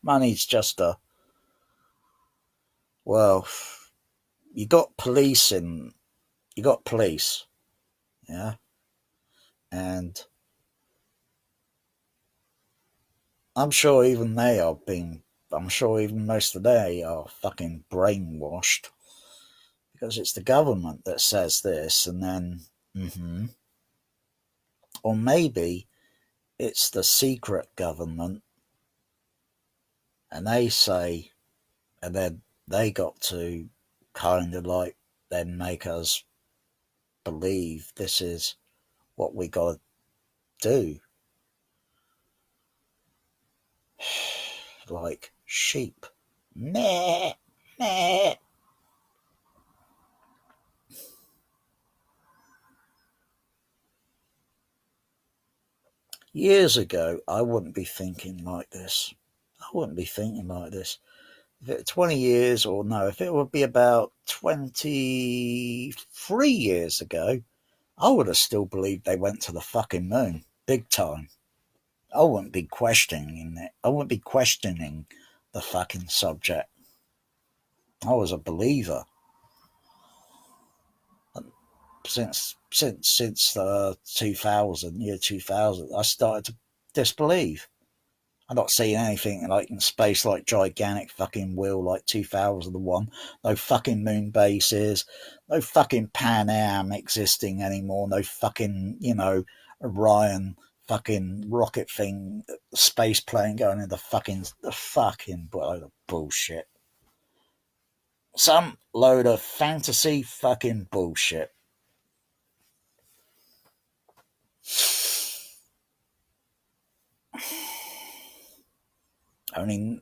Money's just well, you got police, yeah, and I'm sure even they are being. I'm sure even most of they are fucking brainwashed because it's the government that says this, and then, or maybe it's the secret government, and they say, and then they got to kind of like then make us believe this is what we got to do, like sheep. Meh, meh. Years ago, I wouldn't be thinking like this. I wouldn't be thinking like this. If it 20 years, or no, if it would be about 23 years ago, I would have still believed they went to the fucking moon. Big time. I wouldn't be questioning it. I wouldn't be questioning the fucking subject. I was a believer since 2000, year 2000. I started to disbelieve. I'm not seeing anything like in space like gigantic fucking wheel like 2001. No fucking moon bases. No fucking Pan Am existing anymore. No fucking, Orion fucking rocket thing, space plane going in the fucking load of bullshit. Some load of fantasy fucking bullshit. Only,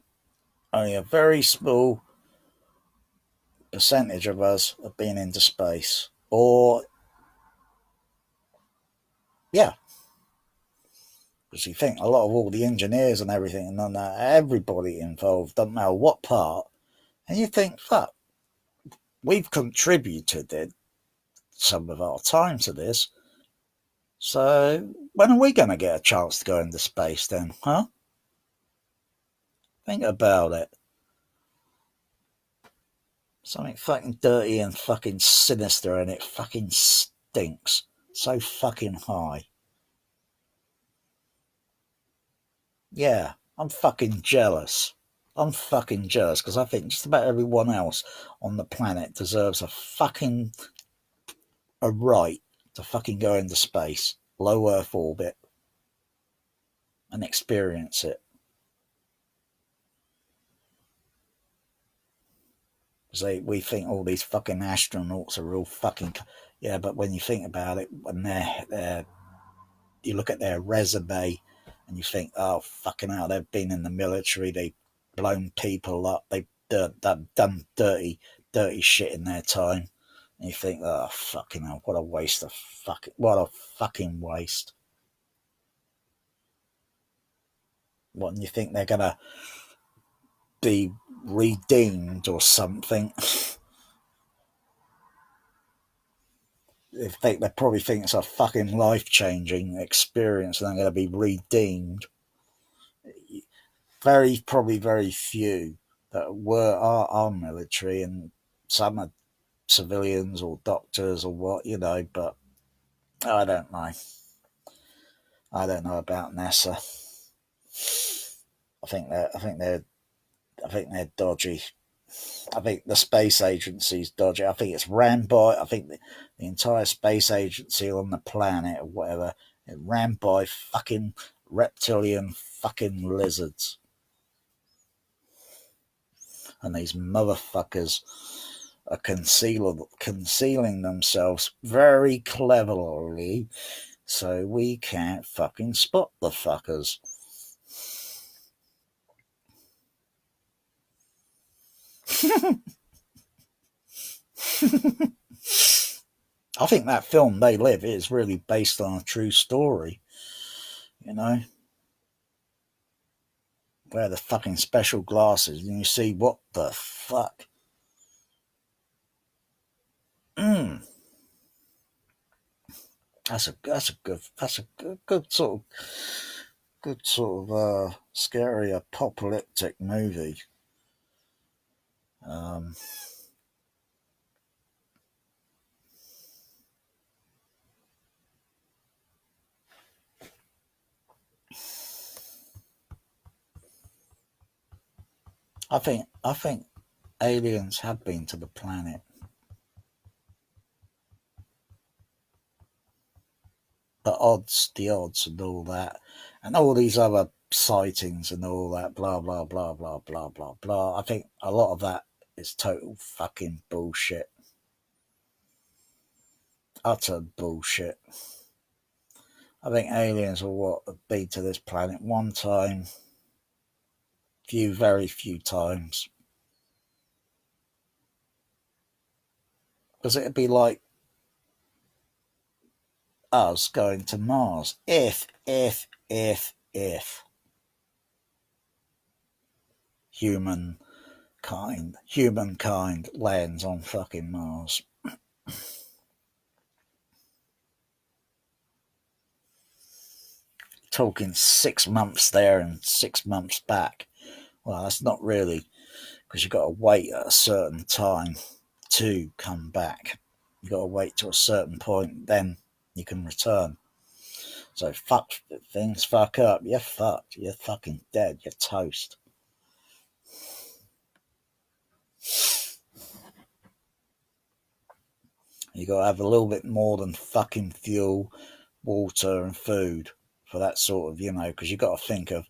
only a very small percentage of us have been into space. Or, yeah, because you think a lot of all the engineers and everything, and everybody involved, doesn't matter what part, and you think, fuck, we've contributed some of our time to this, so when are we going to get a chance to go into space then, huh? Think about it. Something fucking dirty and fucking sinister, and it fucking stinks so fucking high. Yeah, I'm fucking jealous. I'm fucking jealous because I think just about everyone else on the planet deserves a right to fucking go into space, low Earth orbit, and experience it. Because we think all these fucking astronauts are real fucking. Yeah, but when you think about it, when you look at their resume and you think, oh, fucking hell, they've been in the military, they've blown people up, they've done dirty shit in their time. And you think, oh, fucking hell, what a fucking waste. What, and you think they're going to be redeemed or something? They probably think it's a fucking life changing experience and they're going to be redeemed. Probably very few that are military, and some are civilians or doctors or what, but I don't know. I don't know about NASA. I think they're dodgy. I think the space agency's dodgy. I think it's ran by. I think the entire space agency on the planet or whatever, it ran by fucking reptilian fucking lizards, and these motherfuckers are concealing themselves very cleverly, so we can't fucking spot the fuckers. I think that film They Live is really based on a true story, you know, wear the fucking special glasses and you see what the fuck. Mm, that's a good scary apocalyptic movie. Um, I think aliens have been to the planet. The odds, and all that, and all these other sightings and all that, blah blah blah blah blah blah blah. I think a lot of that is total fucking bullshit, utter bullshit. I think aliens will what have been to this planet one time, very few times, because it'd be like us going to Mars if humankind lands on fucking Mars. Talking 6 months there and 6 months back. Well, that's not really, because you've got to wait at a certain time to come back. You've got to wait to a certain point, then you can return. So fuck, if things fuck up, you're fucked. You're fucking dead. You're toast. You got to have a little bit more than fucking fuel, water, and food for that sort of, because you've got to think of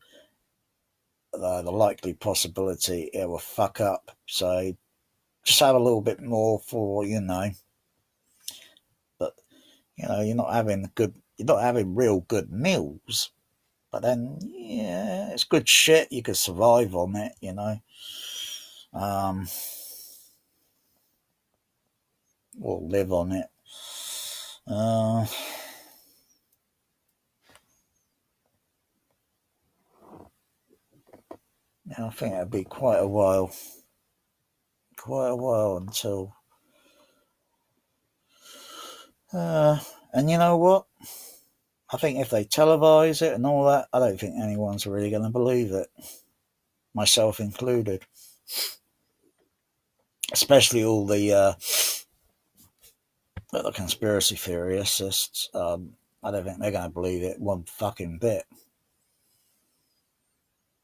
the likely possibility it will fuck up. So just have a little bit more for, but you're not having real good meals. But then, yeah, it's good shit. You could survive on it. Um, or live on it. I think it'd be quite a while until. And you know what? I think if they televise it and all that, I don't think anyone's really going to believe it, myself included. Especially all the conspiracy theorists. I don't think they're going to believe it one fucking bit.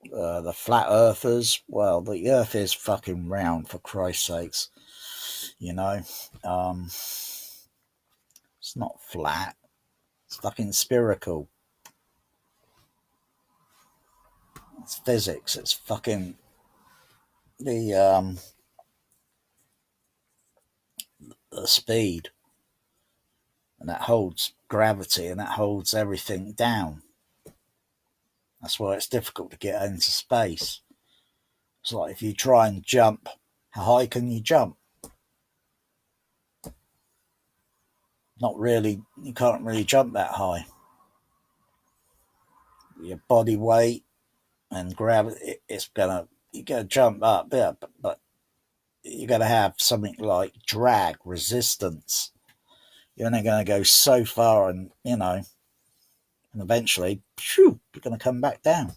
The flat earthers, well, the earth is fucking round, for Christ's sakes. It's not flat. It's fucking spherical. It's physics. It's fucking the speed, and that holds gravity, and that holds everything down. That's why it's difficult to get into space. It's like if you try and jump, how high can you jump? Not really. You can't really jump that high. Your body weight and gravity, you're gonna jump up, yeah, but you're gonna have something like drag resistance. You're only gonna go so far, and and eventually, you're gonna come back down.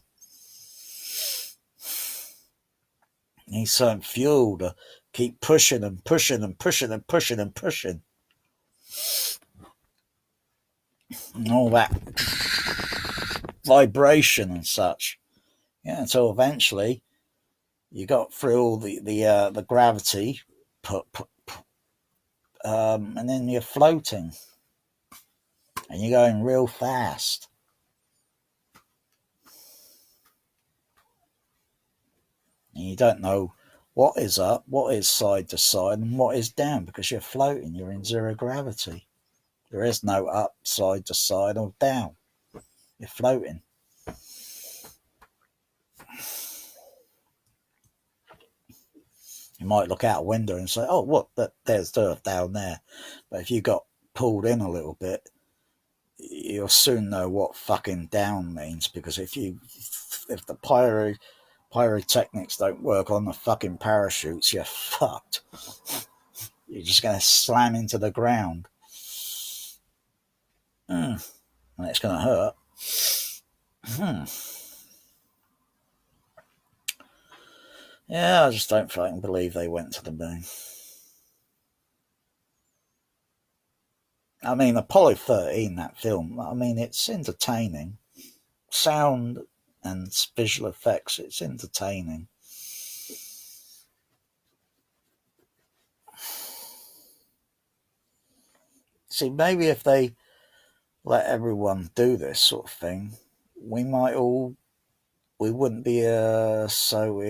You need some fuel to keep pushing and pushing and pushing and pushing and pushing. And all that vibration and such. Yeah, until eventually you got through all the gravity, and then you're floating, and you're going real fast. And you don't know what is up, what is side to side, and what is down, because you're floating. You're in zero gravity. There is no up, side to side, or down. You're floating. You might look out a window and say, "Oh, what? There's Earth down there." But if you got pulled in a little bit, you'll soon know what fucking down means. Because if the pyrotechnics don't work on the fucking parachutes, you're fucked. You're just going to slam into the ground, and it's going to hurt. Yeah, I just don't fucking believe they went to the moon. I mean, Apollo 13, that film, I mean, it's entertaining. Sound and visual effects, it's entertaining. See, maybe if they let everyone do this sort of thing, we might all we wouldn't be so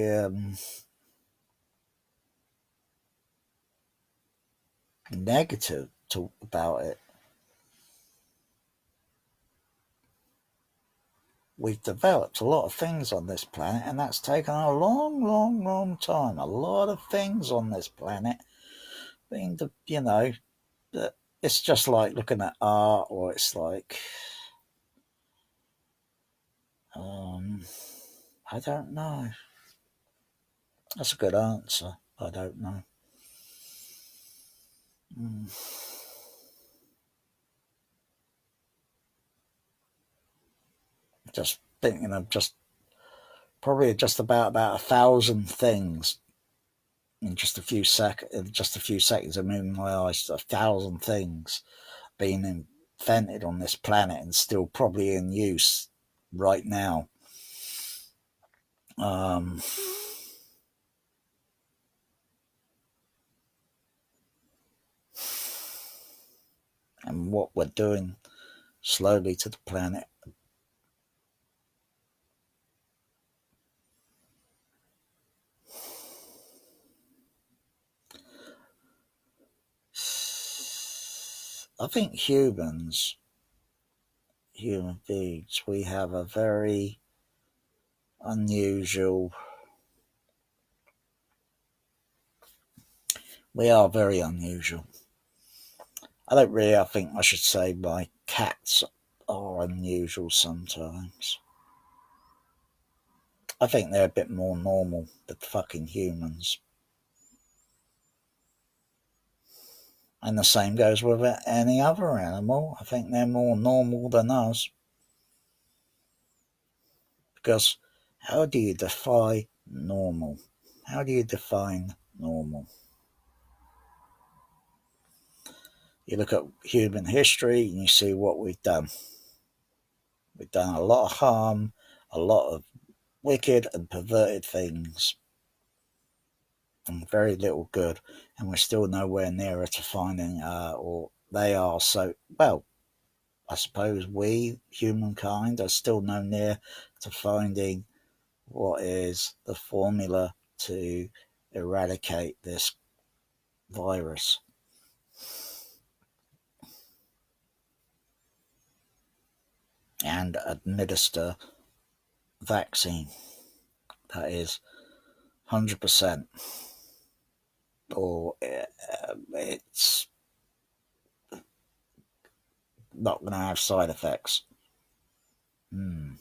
negative about it. We've developed a lot of things on this planet, and that's taken a long, long, long time. A lot of things on this planet being, it's just like looking at art, or it's like, I don't know. That's a good answer. I don't know. Just thinking of probably about 1,000 things in just a few seconds of moving my eyes. 1,000 things being invented on this planet and still probably in use right now. Um, and what we're doing slowly to the planet. I think human beings, we have a very unusual, we are very unusual. I think I should say my cats are unusual sometimes. I think they're a bit more normal than fucking humans. And the same goes with any other animal. I think they're more normal than us. Because how do you define normal? How do you define normal? You look at human history and you see what we've done. We've done a lot of harm, a lot of wicked and perverted things, and very little good. And we're still nowhere nearer to finding, or they are so, well, I suppose we, humankind, are still no near to finding what is the formula to eradicate this virus. And administer vaccine that is 100%, or it's not going to have side effects. You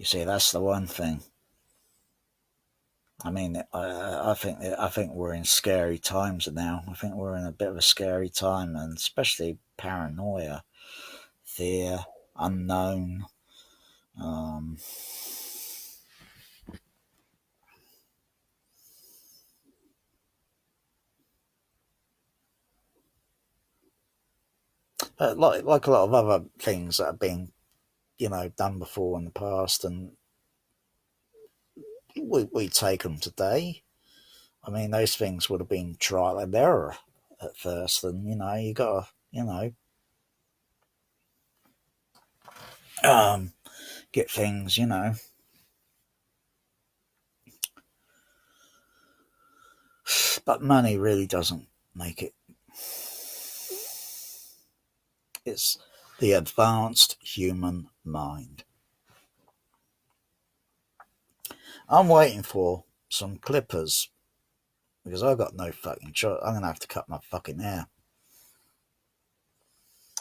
see, that's the one thing. I mean, I think we're in scary times now. I think we're in a bit of a scary time, and especially paranoia, fear, unknown. Like a lot of other things that have been, done before in the past, and we take them today. I mean, those things would have been trial and error at first, and you got to, get things, but money really doesn't make it. It's the advanced human mind. I'm waiting for some clippers because I've got no fucking choice. I'm going to have to cut my fucking hair.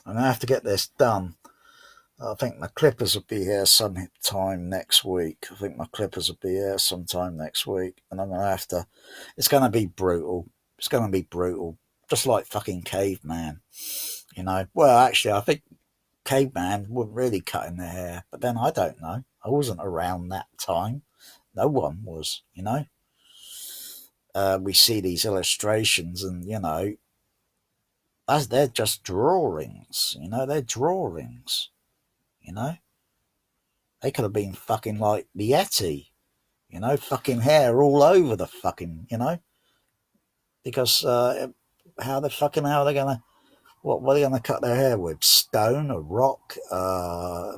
I'm going to have to get this done. I think my clippers will be here sometime next week. And I'm going to have to. It's going to be brutal. It's going to be brutal. Just like fucking caveman. Well, actually, I think caveman weren't really cutting their hair, but then I don't know. I wasn't around that time. No one was, we see these illustrations, and as they're just drawings. They're drawings. They could have been fucking like the Yeti. Fucking hair all over the fucking. Because how are they gonna? What are they going to cut their hair with? Stone, a rock,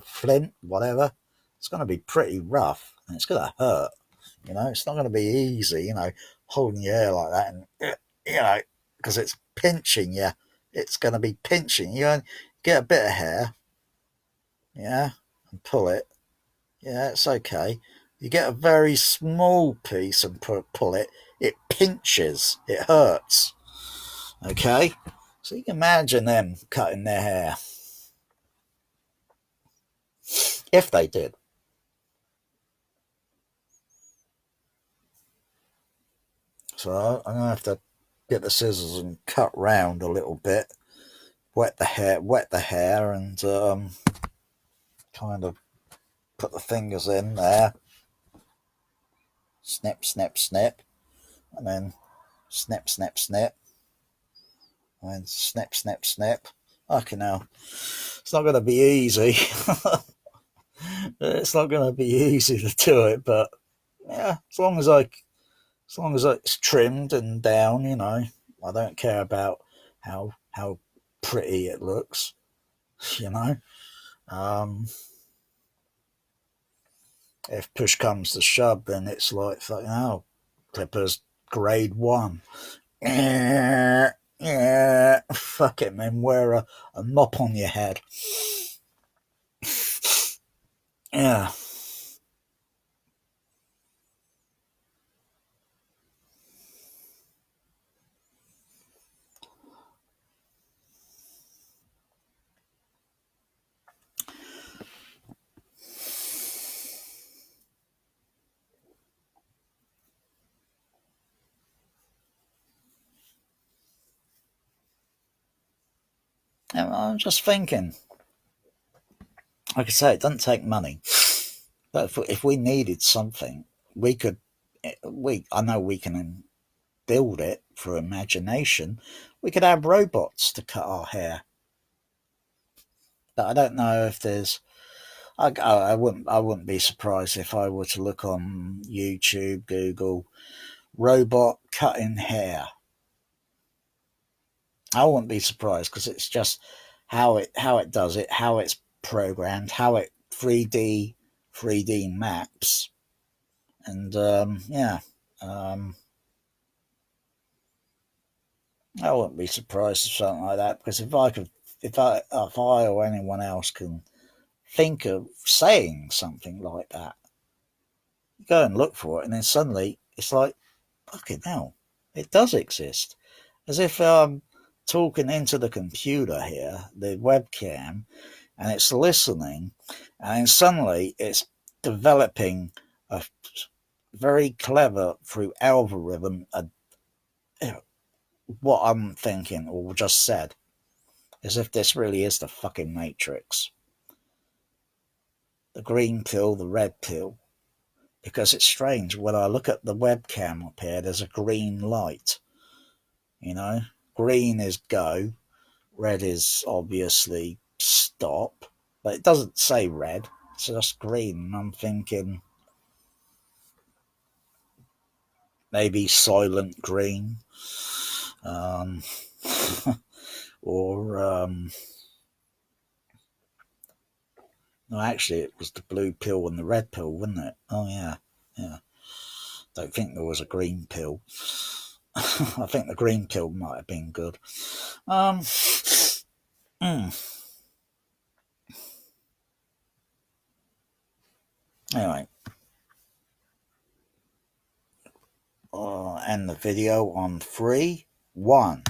flint, whatever. It's going to be pretty rough, and it's going to hurt. It's not going to be easy. Holding your hair like that, and because it's pinching you. It's going to be pinching. You get a bit of hair, yeah, and pull it. Yeah, it's okay. You get a very small piece and pull it. It pinches. It hurts. Okay, so you can imagine them cutting their hair if they did. So I'm gonna have to get the scissors and cut round a little bit, wet the hair, and kind of put the fingers in there, snip, snip, snip, and then snip, snip, snip, and then snip, snip, snip. Okay, now it's not going to be easy. It's not going to be easy to do it, but yeah, as long as it's trimmed and down, I don't care about how pretty it looks, you know. Um, if push comes to shove, then it's like fucking hell, Clippers grade one. Yeah, yeah, fuck it, man. Wear a mop on your head. Yeah. And I'm just thinking, like I say, it doesn't take money, but if we needed something, we could. I know we can build it through imagination. We could have robots to cut our hair, but I don't know if there's. I wouldn't be surprised if I were to look on YouTube, Google, robot cutting hair. I wouldn't be surprised because it's just how it does it, how it's programmed, how it 3D maps, and yeah, um, I wouldn't be surprised if something like that because if I or anyone else can think of saying something like that, you go and look for it, and then suddenly it's like fucking hell, it does exist, as if talking into the computer here, the webcam, and it's listening, and then suddenly it's developing a very clever through algorithm what I'm thinking or just said, as if this really is the fucking Matrix. The green pill, the red pill. Because it's strange, when I look at the webcam up here, there's a green light. You know? Green is go, red is obviously stop, but it doesn't say red, it's just green. And I'm thinking maybe silent green, um, or no, actually, it was the blue pill and the red pill, wasn't it? Oh yeah, yeah. Don't think there was a green pill. I think the green pill might have been good. Um, mm. Anyway, I'll end the video on 3, 1.